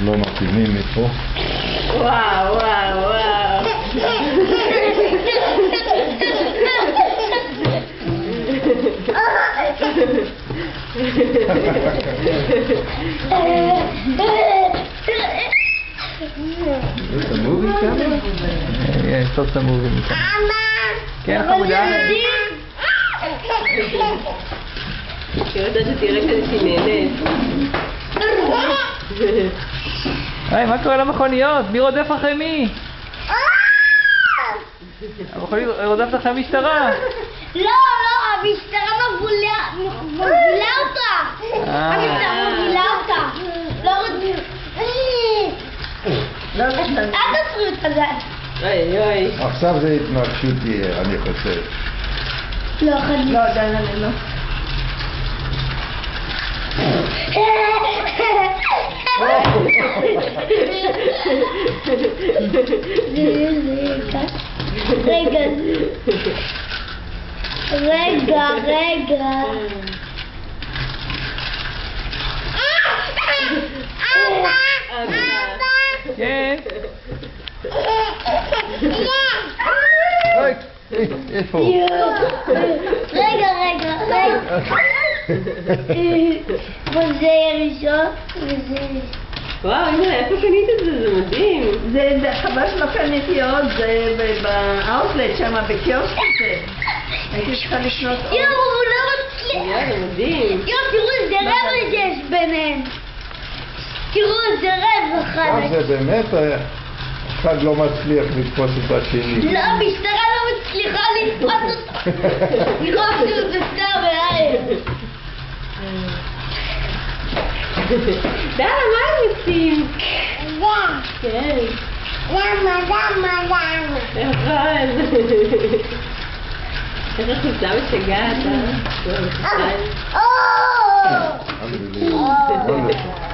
לא מתאימים מפה. וואו, וואו, וואו. Is the movie camera? Yeah, stop the movie camera. כן, חמודה. אני רוצה שתראה שאני נהנית. היי, מה קורה למכוניות? מי רודף אחרי מי? המכונית רודפת אחרי המשטרה. לא, המשטרה מובילה אותה. המשטרה מובילה אותה. לא אל תעצרו את זה. אוי אוי. עכשיו זה התנגשות תהיה, אני חושב. לא, חדי. לא, עדיין אני לא. רגע. כן. אוי, איפה? רגע. וזה ראשון, וזה... וואו, הנה, איפה קנית את זה? זה מדהים. זה חבל שלא קניתי עוד, זה באאוטלט שם, בקיוסק הזה. הייתי צריכה לקנות עוד. יואו, הוא לא מצליח. זה מדהים. יואו, תראו איזה רבע יש ביניהם. תראו איזה רבע זה באמת, אחד לא מצליח לתפוס את השני. לא, המשטרה לא מצליחה לתפוס אותו. לראות שזה סתם בעין. די, מה הם עושים? כן. למה? נכון. איך החולצה משגעת, אה? Unbelievable. Wonderful.